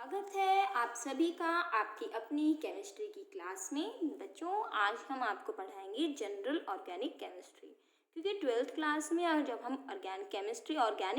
स्वागत है आप सभी का आपकी अपनी केमिस्ट्री की क्लास में। बच्चों, आज हम आपको पढ़ाएंगे जनरल ऑर्गेनिक केमिस्ट्री, क्योंकि ट्वेल्थ क्लास में और जब हम ऑर्गेनिक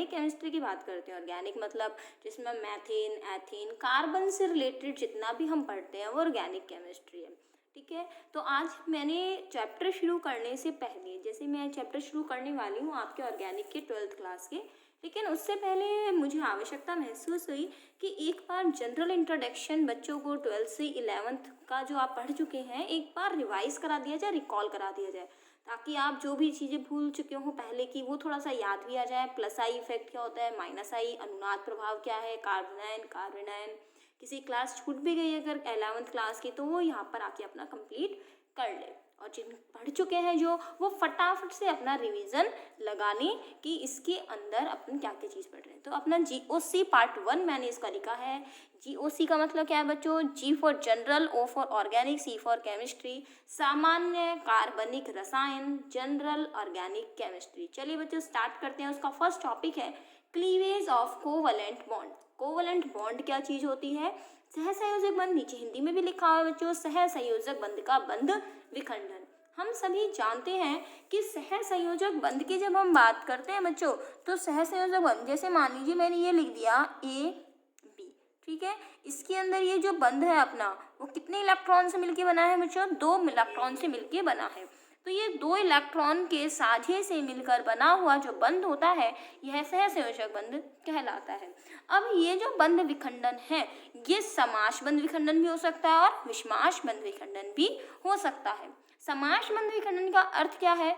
केमिस्ट्री की बात करते हैं, ऑर्गेनिक मतलब जिसमें मैथेन, एथेन, कार्बन से रिलेटेड जितना भी हम पढ़ते हैं वो ऑर्गेनिक केमिस्ट्री है। ठीक है, तो आज मैंने चैप्टर शुरू करने से पहले, जैसे मैं चैप्टर शुरू करने वाली हूँ आपके ऑर्गेनिक के ट्वेल्थ क्लास के, लेकिन उससे पहले मुझे आवश्यकता महसूस हुई कि एक बार जनरल इंट्रोडक्शन बच्चों को 12th से 11th का जो आप पढ़ चुके हैं एक बार रिवाइज करा दिया जाए, रिकॉल करा दिया जाए, ताकि आप जो भी चीज़ें भूल चुके हो पहले की वो थोड़ा सा याद भी आ जाए। प्लस आई इफेक्ट क्या होता है, माइनस आई अनुनाद प्रभाव क्या है, कार्बोनाइन किसी क्लास छूट भी गई अगर 11th क्लास की तो वो यहाँ पर आके अपना कंप्लीट कर ले। और जिन पढ़ चुके हैं जो वो फटाफट से अपना रिवीजन लगा लें कि इसके अंदर अपन क्या क्या चीज़ पढ़ रहे हैं। तो अपना GOC पार्ट 1 मैंने इसका लिखा है। GOC का मतलब क्या है बच्चों? G for general, O for organic, C for chemistry, सामान्य कार्बनिक रसायन, जनरल ऑर्गेनिक केमिस्ट्री। चलिए बच्चों स्टार्ट करते हैं। उसका फर्स्ट टॉपिक है cleavage of covalent bond. Covalent bond क्या चीज़ होती है? सहसंयोजक बंध। नीचे हिंदी में भी लिखा हुआ है बच्चों, सहसंयोजक बंध का बंध विखंडन। हम सभी जानते हैं कि सहसंयोजक बंध की जब हम बात करते हैं बच्चों, तो सहसंयोजक बंध, जैसे मान लीजिए मैंने ये लिख दिया AB, ठीक है, इसके अंदर ये जो बंध है अपना वो कितने इलेक्ट्रॉन से मिलके बना है बच्चों? 2 इलेक्ट्रॉन से मिलके बना है। तो ये 2 इलेक्ट्रॉन के साझे से मिलकर बना हुआ जो बंध होता है यह सहसंयोजक बंध कहलाता है। अब ये जो बंध विखंडन है ये समास बंध विखंडन भी हो सकता है और विषमाश बंध विखंडन भी हो सकता है। समास बंध विखंडन का अर्थ क्या है?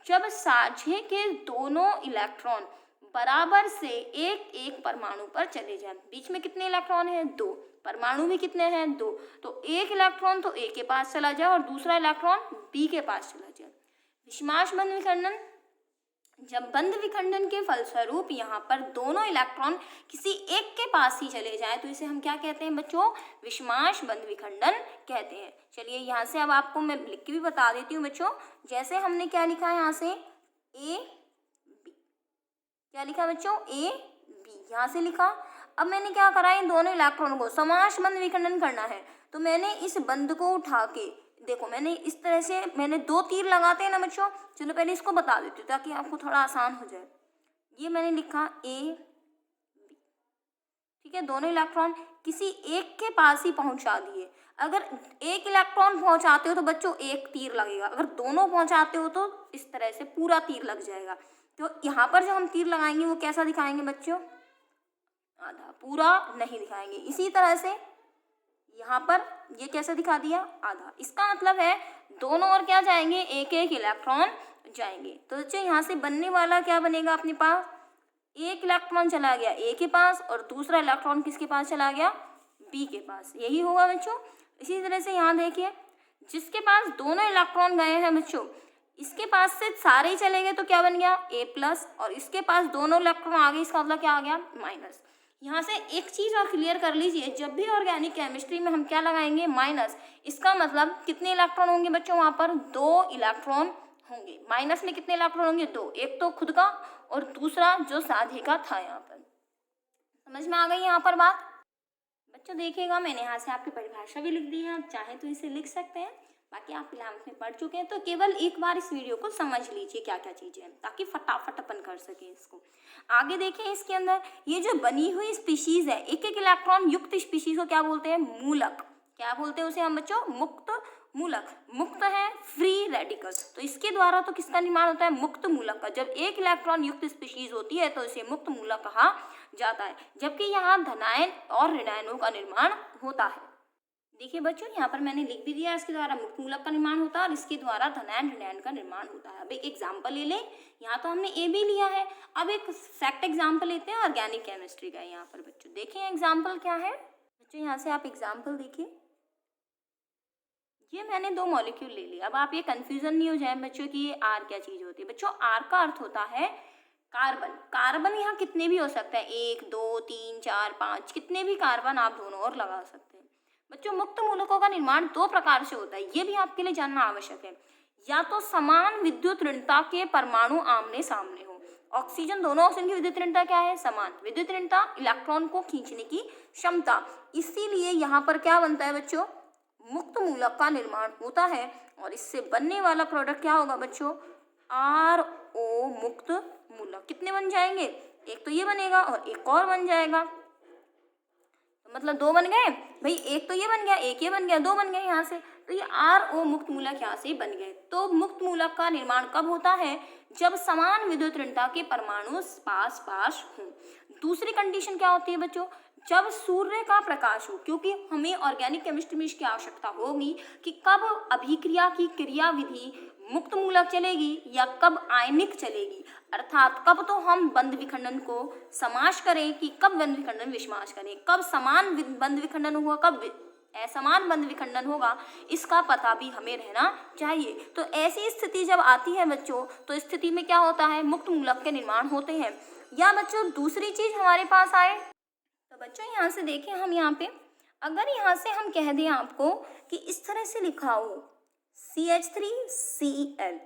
जब साझे के दोनों इलेक्ट्रॉन बराबर से एक एक परमाणु पर चले जाएं। बीच में कितने इलेक्ट्रॉन हैं? 2। परमाणु भी कितने हैं? 2। तो एक इलेक्ट्रॉन तो ए के पास चला जाए और दूसरा इलेक्ट्रॉन बी के पास चला जाए। विषमाश बंध विखंडन, जब बंध विखंडन के फलस्वरूप यहाँ पर दोनों इलेक्ट्रॉन किसी एक के पास ही चले जाएं तो इसे हम क्या कहते हैं बच्चों? विषमाश बंध विखंडन कहते हैं। चलिए यहाँ से अब आपको मैं लिख के भी बता देती हूँ बच्चों। जैसे हमने क्या लिखा है यहाँ से A B, क्या लिखा बच्चों? A B यहाँ से लिखा। अब मैंने क्या करा, इन दोनों इलेक्ट्रॉन को समास बंध विखंडन करना है, तो मैंने इस बंध को उठा के, देखो मैंने इस तरह से, मैंने 2 तीर लगाते हैं ना बच्चों। चलो पहले इसको बता देती हूँ ताकि आपको थोड़ा आसान हो जाए। ये मैंने लिखा A B, ठीक है, दोनों इलेक्ट्रॉन किसी एक के पास ही पहुंचा दिए। अगर एक इलेक्ट्रॉन पहुंचाते हो तो बच्चों एक तीर लगेगा, अगर दोनों पहुंचाते हो तो इस तरह से पूरा तीर लग जाएगा। तो यहाँ पर जो हम तीर लगाएंगे वो कैसा दिखाएंगे बच्चों? आधा, पूरा नहीं दिखाएंगे। इसी तरह से यहाँ पर ये कैसे दिखा दिया? आधा। इसका मतलब है दोनों ओर क्या जाएंगे? एक एक इलेक्ट्रॉन जाएंगे। तो बच्चों यहाँ से बनने वाला क्या बनेगा अपने पास? एक इलेक्ट्रॉन चला गया ए के पास और दूसरा इलेक्ट्रॉन किसके पास चला गया? बी के पास। यही होगा बच्चों। इसी तरह से यहाँ देखिए, जिसके पास दोनों इलेक्ट्रॉन गए हैं बच्चों, इसके पास से सारे ही चले गए तो क्या बन गया? A+, और इसके पास दोनों इलेक्ट्रॉन आ गए, इसका मतलब क्या आ गया? माइनस। यहाँ से एक चीज़ और क्लियर कर लीजिए, जब भी ऑर्गेनिक केमिस्ट्री में हम क्या लगाएंगे? माइनस। इसका मतलब कितने इलेक्ट्रॉन होंगे बच्चों? वहाँ पर 2 इलेक्ट्रॉन होंगे। माइनस में कितने इलेक्ट्रॉन होंगे? 2। एक तो खुद का और दूसरा जो साझे का था। यहाँ पर समझ में आ गई यहाँ पर बात? बच्चों देखिएगा, मैंने यहाँ से आपकी परिभाषा भी लिख दी है, आप चाहे तो इसे लिख सकते हैं। बाकी आप 11th में पढ़ चुके हैं तो केवल एक बार इस वीडियो को समझ लीजिए क्या क्या चीज़ें हैं, ताकि फटाफट अपन कर सकें इसको। आगे देखें, इसके अंदर ये जो बनी हुई स्पीशीज़ है, एक एक इलेक्ट्रॉन युक्त स्पीशीज़ को क्या बोलते हैं? मूलक। क्या बोलते हैं उसे हम बच्चों? मुक्त मूलक। मुक्त है फ्री रेडिकल्स, तो इसके द्वारा तो किसका निर्माण होता है? मुक्त मूलक का। जब एक इलेक्ट्रॉन युक्त स्पीशीज होती है तो इसे मुक्त मूलक कहा जाता है, जबकि यहाँ धनायन और ऋणायनों का निर्माण होता है। देखिए बच्चों, यहाँ पर मैंने लिख भी दिया, इसके द्वारा मुक्त मूलक का निर्माण होता है और इसके द्वारा धनायन ऋणायन का निर्माण होता है। अब एक एग्जाम्पल ले लें। यहाँ तो हमने ए भी लिया है, अब एक फैक्ट एग्जाम्पल लेते हैं ऑर्गेनिक केमिस्ट्री का। यहाँ पर बच्चों देखिए एग्जाम्पल क्या है। बच्चों यहाँ से आप एग्जाम्पल देखिए, ये मैंने 2 मॉलिक्यूल ले लिया। अब आप ये कंफ्यूजन नहीं हो जाए बच्चों कि ये आर क्या चीज़ होती है। बच्चों आर का अर्थ होता है कार्बन। कार्बन यहाँ कितने भी हो सकते हैं, 1 2 3 4 5, कितने भी कार्बन आप दोनों ओर लगा सकते हैं। बच्चों मुक्त मूलकों का निर्माण 2 प्रकार से होता है, ये भी आपके लिए जानना आवश्यक है। या तो समान विद्युत ऋणता के परमाणु आमने सामने हो, ऑक्सीजन, दोनों ऑक्सीजन की विद्युत ऋणता क्या है? समान। विद्युत ऋणता इलेक्ट्रॉन को खींचने की क्षमता, इसीलिए यहाँ पर क्या बनता है बच्चों? मुक्त मूलक का निर्माण होता है और इससे बनने वाला प्रोडक्ट क्या होगा बच्चों? RO मुक्त मूलक। कितने बन जाएंगे? एक तो ये बनेगा और एक और बन जाएगा, तो मतलब दो बन गए भाई, एक तो ये बन गया, एक ये बन गया, दो बन गए यहाँ से, तो ये RO मुक्त मूलक यहाँ से बन गए। तो मुक्त मूलक का निर्माण कब होता है? जब समान विद्युत ऋणता के परमाणु पास पास हों। दूसरी कंडीशन क्या होती है बच्चों? जब सूर्य का प्रकाश हो, क्योंकि हमें ऑर्गेनिक केमिस्ट्री में इसकी आवश्यकता होगी कि कब अभिक्रिया की क्रियाविधि मुक्त मूलक चलेगी या कब आयनिक चलेगी, अर्थात कब तो हम बंध विखंडन को समाश करें कि कब बंध विखंडन विषमाश करें, कब समान बंध विखंडन होगा, कब असमान बंध विखंडन होगा, इसका पता भी हमें रहना चाहिए। तो ऐसी स्थिति जब आती है बच्चों, तो स्थिति में क्या होता है? मुक्त मूलक के निर्माण होते हैं। या बच्चों दूसरी चीज हमारे पास आए, तो बच्चों यहाँ से देखें, हम यहाँ पे अगर यहाँ से हम कह दें आपको कि इस तरह से लिखा हो CH3Cl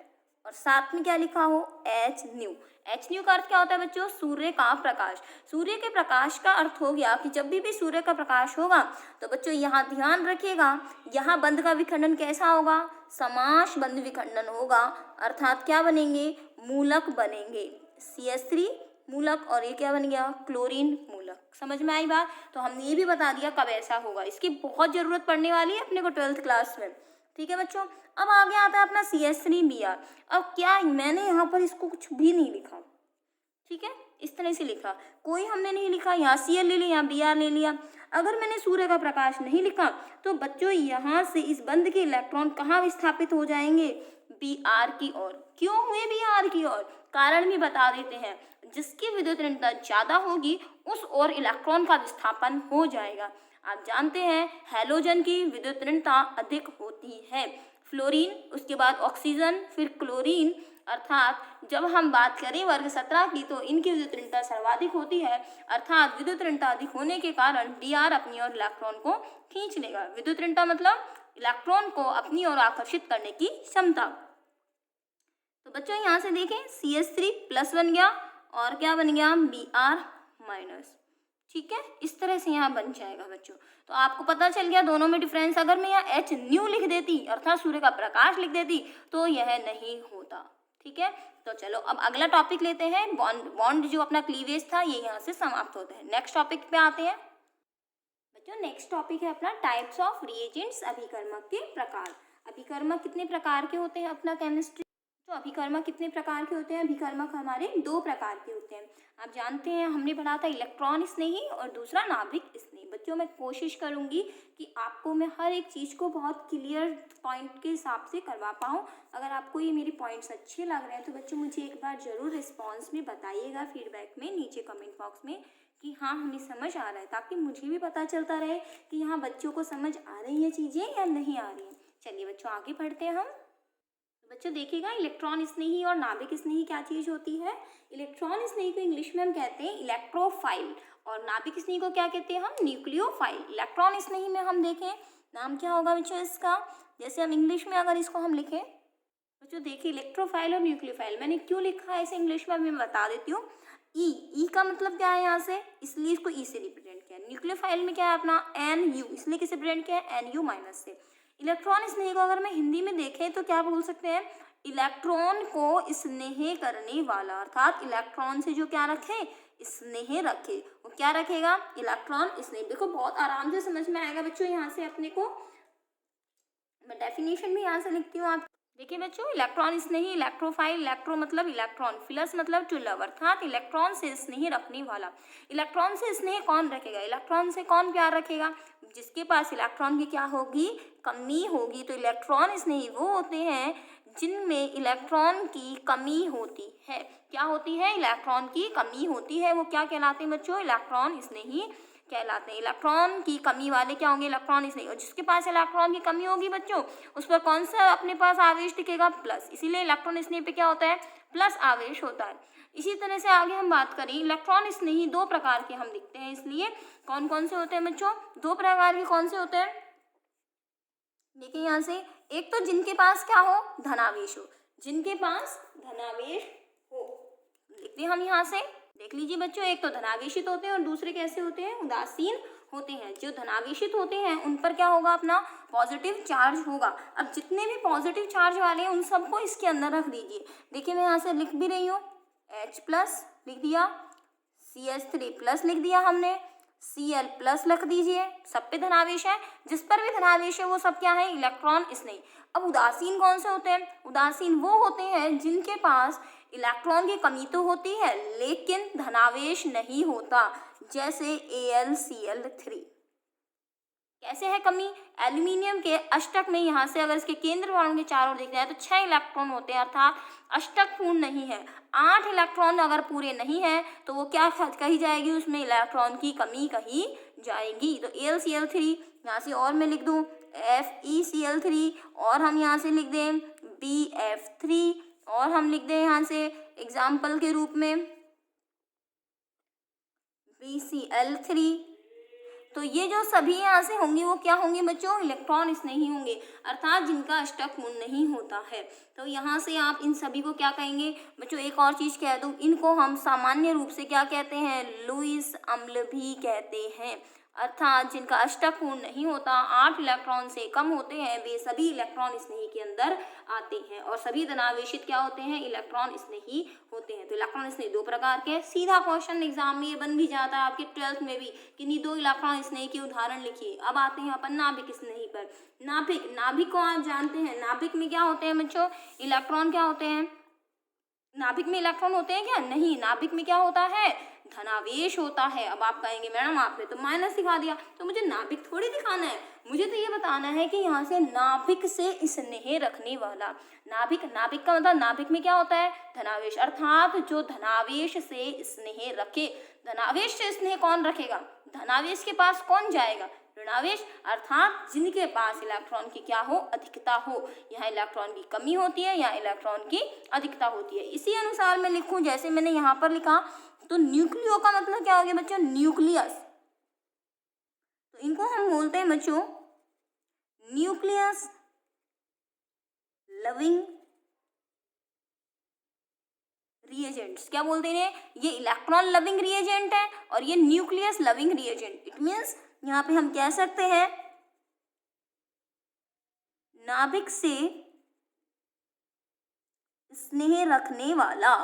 और साथ में क्या लिखा हो? HNu। HNu का अर्थ क्या होता है बच्चों? सूर्य का प्रकाश। सूर्य के प्रकाश का अर्थ हो गया कि जब भी सूर्य का प्रकाश होगा, तो बच्चों यहाँ ध्यान रखिएगा, यहाँ बंध का विखंडन कैसा होगा? समाश बंध विखंडन होगा, अर्थात क्या बनेंगे? मूलक बनेंगे। CH3 मूलक और ये क्या बन गया? क्लोरीन मूलक। समझ में आई बात? तो हमने ये भी बता दिया कब ऐसा होगा, इसकी बहुत जरूरत पड़ने वाली है अपने को 12th क्लास में। ठीक है बच्चों, अब आगे आता है अपना CH3Br। अब क्या मैंने यहाँ पर इसको कुछ भी नहीं लिखा, ठीक है, इस तरह से लिखा, कोई हमने नहीं लिखा, यहाँ Cl ले लिया, Br ले लिया। अगर मैंने सूर्य का प्रकाश नहीं लिखा, तो बच्चों यहाँ से इस बंध के इलेक्ट्रॉन कहाँ विस्थापित हो जाएंगे? Br की ओर। क्यों हुए Br की ओर? कारण भी बता देते हैं। जिसकी विद्युत ऋणता ज्यादा होगी उस ओर इलेक्ट्रॉन का विस्थापन हो जाएगा। आप जानते हैं हैलोजन की विद्युत ऋणता अधिक होती है, फ्लोरीन, उसके बाद ऑक्सीजन, फिर क्लोरीन, अर्थात जब हम बात करें वर्ग 17 की, तो इनकी विद्युत ऋणता सर्वाधिक होती है, अर्थात विद्युत ऋणता अधिक होने के कारण Br अपनी ओर इलेक्ट्रॉन को खींच लेगा। विद्युत ऋणता मतलब इलेक्ट्रॉन को अपनी ओर आकर्षित करने की क्षमता। तो बच्चों यहाँ से देखें CH3 प्लस बन गया और क्या बन गया? Br minus. ठीक है, इस तरह से यहाँ बन जाएगा बच्चों। तो आपको पता चल गया दोनों में डिफरेंस। अगर मैं यहाँ HNu लिख देती अर्थात सूर्य का प्रकाश लिख देती तो यह नहीं होता। ठीक है, तो चलो अब अगला टॉपिक लेते हैं। बॉन्ड जो अपना क्लीवेज था ये यहाँ से समाप्त होता है। नेक्स्ट टॉपिक पे आते हैं बच्चों। नेक्स्ट टॉपिक है अपना टाइप्स ऑफ रिएजेंट्स, अभिकर्मक के प्रकार। अभिकर्मक कितने प्रकार के होते हैं अपना केमिस्ट्री? तो अभिकर्मक कितने प्रकार के होते हैं? अभिकर्मक हमारे दो प्रकार के होते हैं। आप जानते हैं हमने पढ़ा था इलेक्ट्रॉन स्नेही और दूसरा नाभिक स्नेही। बच्चों मैं कोशिश करूंगी कि आपको मैं हर एक चीज़ को बहुत क्लियर पॉइंट के हिसाब से करवा पाऊँ। अगर आपको ये मेरे पॉइंट्स अच्छे लग रहे हैं तो बच्चों मुझे एक बार ज़रूर रिस्पॉन्स में बताइएगा, फीडबैक में नीचे कमेंट बॉक्स में, कि हाँ हमें समझ आ रहा है, ताकि मुझे भी पता चलता रहे कि यहाँ बच्चों को समझ आ रही है चीज़ें या नहीं आ रही हैं। चलिए बच्चों आगे बढ़ते हैं हम। बच्चों देखिएगा इलेक्ट्रॉन स्नेही और नाभिक स्नेही क्या चीज़ होती है। इलेक्ट्रॉन स्नेही को इंग्लिश में हम कहते हैं इलेक्ट्रोफाइल और नाभिक स्नेही को क्या कहते हैं हम? न्यूक्लियोफाइल। इलेक्ट्रॉन स्नेही में हम देखें नाम क्या होगा बच्चों इसका, जैसे हम इंग्लिश में अगर इसको हम लिखें बच्चों, देखिए इलेक्ट्रोफाइल और न्यूक्लियोफाइल मैंने क्यों लिखा है इसे इंग्लिश में मैं बता देती हूँ। ई का मतलब क्या है यहाँ से, इसलिए इसको ई से रिप्रेजेंट किया। न्यूक्लियोफाइल में क्या है अपना NU, इसलिए किसे रिप्रेजेंट किया है? NU माइनस से। इलेक्ट्रॉन स्नेह को अगर मैं हिंदी में देखें तो क्या बोल सकते हैं? इलेक्ट्रॉन को स्नेह करने वाला, अर्थात इलेक्ट्रॉन से जो क्या रखे? स्नेह रखे। वो क्या रखेगा? इलेक्ट्रॉन स्नेह। देखो बहुत आराम से समझ में आएगा बच्चों। यहाँ से अपने को मैं डेफिनेशन भी यहाँ से लिखती हूँ। आप देखिए बच्चों इलेक्ट्रॉन स्नेही, इलेक्ट्रोफाइल, इलेक्ट्रो मतलब इलेक्ट्रॉन, फिलस मतलब टू लव, अर्थात इलेक्ट्रॉन से स्नेह रखने वाला। इलेक्ट्रॉन से स्नेह कौन रखेगा? इलेक्ट्रॉन से कौन प्यार रखेगा? जिसके पास इलेक्ट्रॉन की क्या होगी? कमी होगी। तो इलेक्ट्रॉन स्नेही वो होते हैं जिनमें इलेक्ट्रॉन की कमी होती है। क्या होती है? इलेक्ट्रॉन की कमी होती है। वो क्या कहलाते हैं बच्चों? इलेक्ट्रॉन स्नेही कहलाते हैं। इलेक्ट्रॉन की कमी वाले क्या होंगे? इलेक्ट्रॉन स्नेही। और जिसके पास इलेक्ट्रॉन की कमी होगी बच्चों उस पर कौन सा अपने पास आवेश टिकेगा? प्लस। इसीलिए इलेक्ट्रॉन स्नेही पे क्या होता है? प्लस आवेश होता है। इसी तरह से आगे हम बात करें इलेक्ट्रॉन स्नेही दो प्रकार के हम दिखते हैं। इसलिए कौन कौन से होते हैं बच्चों? दो प्रकार के कौन से होते हैं? देखिए यहाँ से, एक तो जिनके पास क्या हो? धनावेश हो। जिनके पास धनावेश हो, लिखते हैं हम यहाँ से। देख लीजिए बच्चों, एक तो धनावेशित होते हैं और दूसरे कैसे होते हैं, उदासीन होते हैं। जो धनावेशित होते हैं उन पर क्या होगा, अपना पॉजिटिव चार्ज होगा। अब जितने भी पॉजिटिव चार्ज वाले हैं उन सबको इसके अंदर रख दीजिए। देखिए मैं यहाँ से लिख भी रही हूँ, H+ लिख दिया, CH3+ लिख दिया हमने, Cl+ लिख दीजिए। सब पे धनावेश है, जिस पर भी धनावेश है वो सब क्या है, इलेक्ट्रॉन स्नेही। अब उदासीन कौन से होते हैं, उदासीन वो होते हैं जिनके पास इलेक्ट्रॉन की कमी तो होती है लेकिन धनावेश नहीं होता, जैसे AlCl3। कैसे है कमी, एल्यूमिनियम के अष्टक में यहाँ से अगर इसके केंद्र परमाणु के चारों ओर देखा जाए तो 6 इलेक्ट्रॉन होते हैं, अर्थात अष्टक पूर्ण नहीं है। 8 इलेक्ट्रॉन अगर पूरे नहीं है तो वो क्या कही जाएगी, उसमें इलेक्ट्रॉन की कमी कही जाएगी। तो AlCl3 यहाँ से और मैं लिख दूँ FeCl3, और हम यहाँ से लिख दें BF3, और हम लिख दें यहाँ से एग्जाम्पल के रूप में BCl3। तो ये जो सभी यहाँ से होंगे वो क्या होंगे बच्चों, इलेक्ट्रॉन स्नेही होंगे, अर्थात जिनका अष्टक पूर्ण नहीं होता है। तो यहाँ से आप इन सभी को क्या कहेंगे बच्चों, एक और चीज़ कह दूँ, इनको हम सामान्य रूप से क्या कहते हैं, लुईस अम्ल भी कहते हैं। अर्थात जिनका अष्टक पूर्ण नहीं होता, 8 इलेक्ट्रॉन से कम होते हैं, वे सभी इलेक्ट्रॉन स्नेही के अंदर आते हैं। और सभी धनावेशित क्या होते हैं, इलेक्ट्रॉन स्नेही होते हैं। तो इलेक्ट्रॉन स्नेही 2 प्रकार के। सीधा क्वेश्चन एग्जाम में ये बन भी जाता है आपके 12th में भी, किन्हीं 2 इलेक्ट्रॉन स्नेही के उदाहरण लिखिए। अब आते हैं अपन नाभिक स्नेही पर। नाभिक को आप जानते हैं, नाभिक में क्या होते हैं बच्चों, इलेक्ट्रॉन क्या होते हैं, नाभिक में इलेक्ट्रॉन होते हैं क्या, नहीं, नाभिक में क्या होता है, धनावेश होता है। अब आप कहेंगे मैडम आपने तो माइनस दिखा दिया, तो मुझे नाभिक थोड़ी दिखाना है, मुझे तो ये बताना है कि यहाँ से नाभिक से स्नेह रखने वाला। नाभिक का मतलब नाभिक में क्या होता है, धनावेश, अर्थात जो धनावेश से स्नेह रखे। धनावेश से स्नेह कौन रखेगा, धनावेश के पास कौन जाएगा, ऋणावेश, अर्थात जिनके पास इलेक्ट्रॉन की क्या हो, अधिकता हो। यहाँ इलेक्ट्रॉन की कमी होती है, यहाँ इलेक्ट्रॉन की अधिकता होती है। इसी अनुसार मैं लिखूं जैसे मैंने यहाँ पर लिखा, तो न्यूक्लियो का मतलब क्या हो गया बच्चों, न्यूक्लियस। तो इनको हम बोलते हैं बच्चों न्यूक्लियस लविंग रिएजेंट्स। क्या बोलते हैं, ये इलेक्ट्रॉन लविंग रिएजेंट है और ये nucleus loving reagent. It means यहाँ पे हम कह सकते हैं नाभिक से स्नेह रखने वाला,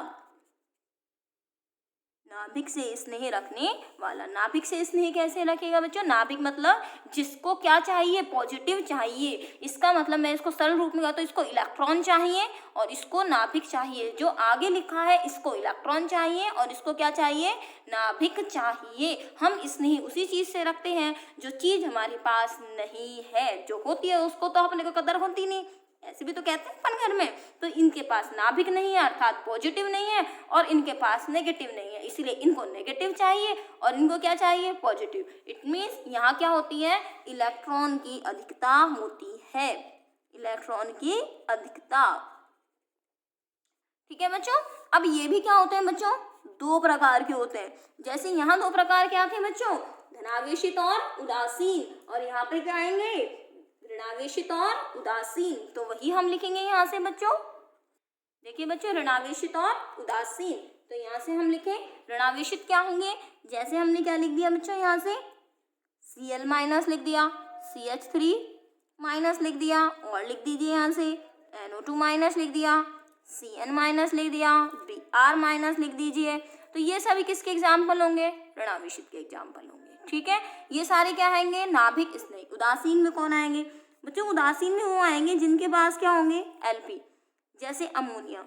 नाभिक से स्नेह रखने वाला। नाभिक से स्नेह कैसे रखेगा बच्चों, नाभिक मतलब जिसको क्या चाहिए, पॉजिटिव चाहिए। इसका मतलब मैं इसको सरल रूप में कहता हूँ, इसको इलेक्ट्रॉन चाहिए और इसको नाभिक चाहिए। जो आगे लिखा है इसको इलेक्ट्रॉन चाहिए और इसको क्या चाहिए, नाभिक चाहिए। हम स्नेह उसी चीज से रखते हैं जो चीज हमारे पास नहीं है, जो होती है उसको तो अपने को कदर होती नहीं, ऐसे भी तो कहते हैं अपन घर में। तो इनके पास नाभिक नहीं है अर्थात पॉजिटिव नहीं है, और इनके पास नेगेटिव नहीं है, इसलिए इनको नेगेटिव चाहिए और इनको क्या चाहिए, पॉजिटिव। इट मीन्स यहाँ क्या होती है, इलेक्ट्रॉन की अधिकता होती है, इलेक्ट्रॉन की अधिकता। ठीक है बच्चों। अब ये भी क्या होते हैं बच्चों, 2 प्रकार के होते हैं। जैसे यहाँ 2 प्रकार क्या थे बच्चों, धनावेशित और उदासीन, और यहाँ पे क्या आएंगे, ऋणावेशित और उदासीन। तो वही हम लिखेंगे यहाँ से बच्चों। देखिए बच्चों, ऋणावेशित और उदासीन, तो यहाँ से हम लिखें ऋणावेशित क्या होंगे, जैसे हमने क्या लिख दिया बच्चों, यहाँ से Cl- लिख दिया, CH3- लिख दिया, और लिख दीजिए यहाँ से NO2- लिख दिया, Cn- लिख दिया, Br- लिख दीजिए। तो ये सभी किसके एग्जाम्पल होंगे, ऋणावेशित के एग्जाम्पल होंगे। ठीक है, ये सारे क्या आएंगे, नाभिक स्नेही। उदासीन में कौन आएंगे बच्चों, उदासीन में वो आएंगे जिनके पास क्या होंगे, Lp। जैसे अमोनिया,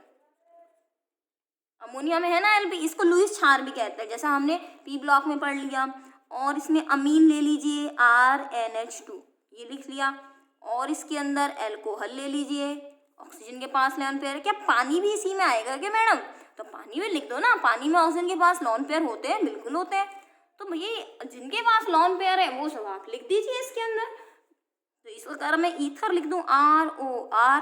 अमोनिया में है ना Lp, इसको लुईस क्षार भी कहते हैं, जैसा हमने पी ब्लॉक में पढ़ लिया। और इसमें अमीन ले लीजिए RnH2, ये लिख लिया, और इसके अंदर एल्कोहल ले लीजिए, ऑक्सीजन के पास लोन पेयर है। क्या पानी भी इसी में आएगा क्या मैडम, तो पानी में लिख दो ना, पानी में ऑक्सीजन के पास लोन पेयर होते हैं, बिल्कुल होते हैं। तो ये जिनके पास लोन पेयर है वो सब आप लिख दीजिए इसके अंदर। तो इसको अगर मैं ईथर लिख दूं ROR,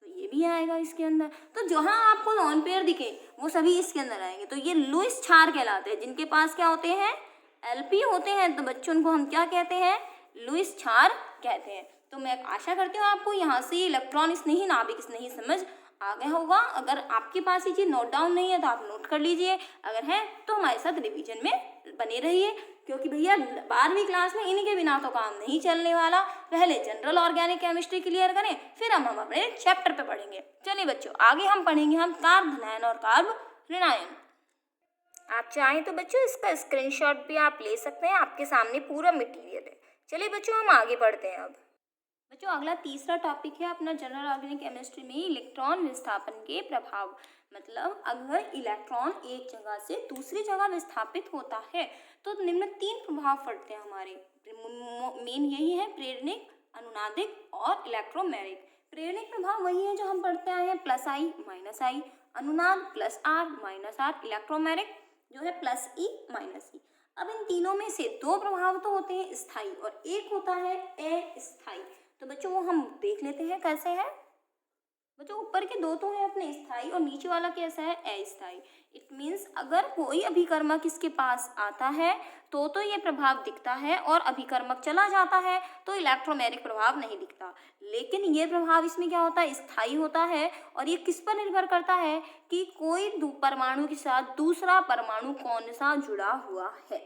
तो ये भी आएगा इसके अंदर। तो जहां आपको लोन पेयर दिखे वो सभी इसके अंदर आएंगे। तो ये लुईस क्षार कहलाते हैं, जिनके पास क्या होते हैं, Lp होते हैं। तो बच्चों को हम क्या कहते हैं, लुईस क्षार कहते हैं। तो मैं आशा करती हूँ आपको यहाँ से इलेक्ट्रॉन स्नेही नाभिक स्नेही समझ आ गया होगा। अगर आपके पास ये चीज़ नोट डाउन नहीं है तो आप नोट कर लीजिए, अगर है तो हमारे साथ रिवीजन में बने रहिए, क्योंकि भैया 12वीं क्लास में इन्हीं के बिना तो काम नहीं चलने वाला। पहले जनरल ऑर्गेनिक केमिस्ट्री क्लियर करें, फिर हम अपने चैप्टर पे पढ़ेंगे। चलिए बच्चों, आगे हम पढ़ेंगे हम कार्ब धनायन और कार्ब ऋणायन। आप चाहें तो बच्चों इसका स्क्रीनशॉट भी आप ले सकते हैं, आपके सामने पूरा मटेरियल है। चलिए बच्चों, हम आगे बढ़ते हैं। अब बच्चों अगला तीसरा टॉपिक है अपना जनरल ऑर्गेनिक केमिस्ट्री में इलेक्ट्रॉन विस्थापन के प्रभाव। मतलब अगर इलेक्ट्रॉन एक जगह से दूसरी जगह विस्थापित होता है तो निम्न 3 प्रभाव पड़ते हैं हमारे। मेन यही है प्रेरणिक, अनुनादिक और इलेक्ट्रोमैग्नेटिक। प्रेरणिक प्रभाव वही है जो हम पढ़ते आए हैं, प्लस आई माइनस आई, अनुनाद plus R minus R, electromagnetic जो है प्लस ई माइनस ई। अब इन तीनों में से 2 प्रभाव तो होते हैं स्थायी और एक होता है अस्थायी। तो बच्चों वो हम देख लेते हैं कैसे है। बच्चों ऊपर के 2 तो है अपने स्थायी और नीचे वाला कैसा है, अस्थायी। इट मीन्स अगर कोई अभिकर्मक इसके पास आता है तो ये प्रभाव दिखता है, और अभिकर्मक चला जाता है तो इलेक्ट्रोमैग्नेटिक प्रभाव नहीं दिखता। लेकिन ये प्रभाव इसमें क्या होता है, स्थायी होता है। और ये किस पर निर्भर करता है कि कोई परमाणु के साथ दूसरा परमाणु कौन सा जुड़ा हुआ है।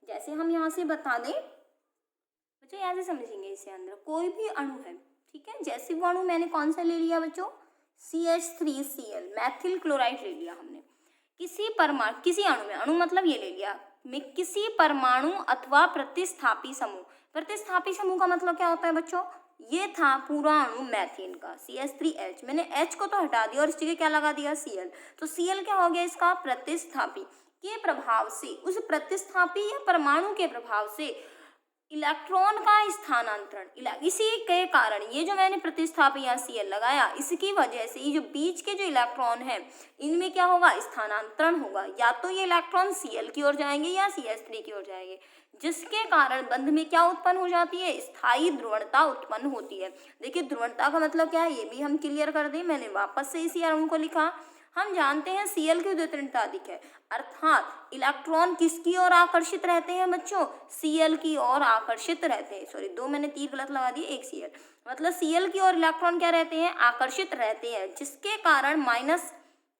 जैसे हम यहाँ से बता दें बच्चों, यहाँ से समझेंगे, इसे अंदर कोई भी अणु है, ठीक है। जैसे वो अणु मैंने कौन सा ले लिया बच्चों, CH3Cl मैथिल क्लोराइड ले लिया हमने। किसी अणु में, अणु मतलब ये ले लिया में किसी परमाणु अथवा प्रतिस्थापी समूह। प्रतिस्थापी समूह का मतलब क्या होता है बच्चों, ये था पूरा अणु मैथेन का CH3H, मैंने H को तो हटा दिया और इस जगह क्या लगा दिया Cl। तो Cl क्या हो गया इसका, प्रतिस्थापी के प्रभाव से, उस प्रतिस्थापी या परमाणु के प्रभाव से इलेक्ट्रॉन का स्थानांतरण, इसी के कारण ये जो मैंने प्रतिस्थापी या Cl लगाया, इसकी वजह से ये जो बीच के जो इलेक्ट्रॉन है इनमें क्या होगा, स्थानांतरण होगा। या तो ये इलेक्ट्रॉन Cl की ओर जाएंगे या CH3 की ओर जाएंगे, जिसके कारण बंध में क्या उत्पन्न हो जाती है, स्थायी ध्रुवणता उत्पन्न होती है। देखिए ध्रुवणता का मतलब क्या है ये भी हम क्लियर कर दें। मैंने वापस से इसी अणु को लिखा। हम जानते हैं Cl की उद्दीपकता अधिक है, अर्थात इलेक्ट्रॉन किसकी ओर आकर्षित रहते हैं बच्चों, Cl की ओर आकर्षित रहते हैं। सॉरी, 2 मैंने तीर गलत लगा दिए, एक Cl, मतलब Cl की ओर इलेक्ट्रॉन क्या रहते हैं, आकर्षित रहते हैं, जिसके कारण माइनस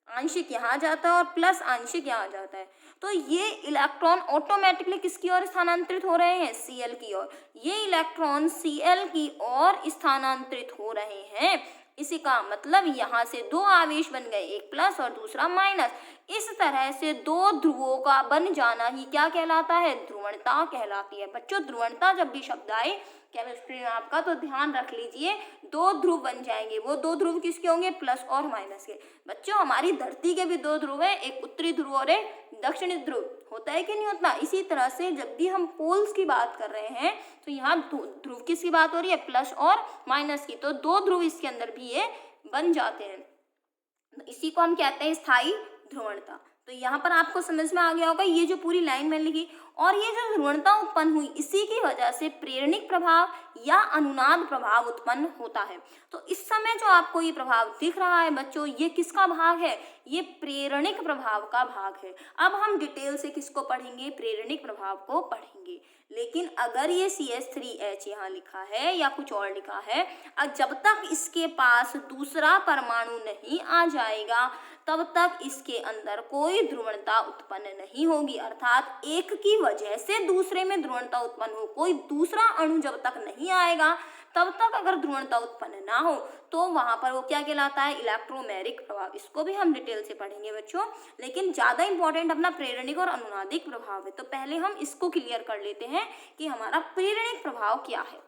आंशिक यहाँ जाता है और प्लस आंशिक यहाँ जाता है। तो ये इलेक्ट्रॉन ऑटोमेटिकली किसकी ओर स्थानांतरित हो रहे हैं, Cl की ओर। ये इलेक्ट्रॉन Cl की ओर स्थानांतरित हो रहे हैं, इसी का मतलब यहाँ से 2 आवेश बन गए, एक प्लस और दूसरा माइनस। इस तरह से 2 ध्रुवों का बन जाना ही क्या कहलाता है, ध्रुवणता कहलाती है। बच्चों ध्रुवणता जब भी शब्द आए केमिस्ट्री में आपका तो ध्यान रख लीजिए, 2 ध्रुव बन जाएंगे। वो 2 ध्रुव किसके होंगे, प्लस और माइनस के। बच्चों हमारी धरती के भी 2 ध्रुव है, एक उत्तरी ध्रुव और एक दक्षिणी ध्रुव, होता है कि नहीं होता। इसी तरह से जब भी हम पोल्स की बात कर रहे हैं तो यहाँ ध्रुव किसकी बात हो रही है, प्लस और माइनस की, तो 2 ध्रुव इसके अंदर भी ये बन जाते हैं। इसी को हम कहते हैं स्थायी ध्रुवणता। तो यहाँ पर आपको समझ में आ गया होगा, ये जो पूरी लाइन मैंने लिखी, और ये जो ध्रुवणता उत्पन्न हुई इसी की वजह से प्रेरणिक प्रभाव या अनुनाद प्रभाव उत्पन्न होता है। तो इस समय जो आपको ये प्रभाव दिख रहा है बच्चों, ये किसका भाग है, ये प्रेरणिक प्रभाव का भाग है। अब हम डिटेल से किसको पढ़ेंगे, प्रेरणिक प्रभाव को पढ़ेंगे। लेकिन अगर ये CH3H यहाँ लिखा है या कुछ और लिखा है, जब तक इसके पास दूसरा परमाणु नहीं आ जाएगा तब तक इसके अंदर कोई ध्रुवणता उत्पन्न नहीं होगी। अर्थात एक की वजह से दूसरे में ध्रुवणता उत्पन्न हो, कोई दूसरा अणु जब तक नहीं आएगा तब तक अगर ध्रुवणता उत्पन्न ना हो तो वहां पर वो क्या कहलाता है, इलेक्ट्रोमैग्नेटिक प्रभाव। इसको भी हम डिटेल से पढ़ेंगे बच्चों, लेकिन ज्यादा इंपॉर्टेंट अपना प्रेरणिक और अनुनादिक प्रभाव है। तो पहले हम इसको क्लियर कर लेते हैं कि हमारा प्रेरणिक प्रभाव क्या है।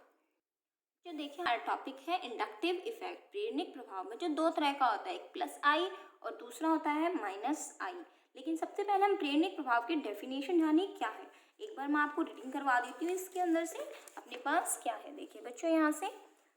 जो देखिए हमारा टॉपिक है इंडक्टिव इफेक्ट, प्रेरणिक प्रभाव में जो 2 तरह का होता है, एक प्लस आई और दूसरा होता है माइनस आई। लेकिन सबसे पहले हम प्रेरणिक प्रभाव की डेफिनेशन जानिए क्या है। एक बार मैं आपको रीडिंग करवा देती हूँ इसके अंदर से, अपने पास क्या है। देखिए बच्चों यहाँ से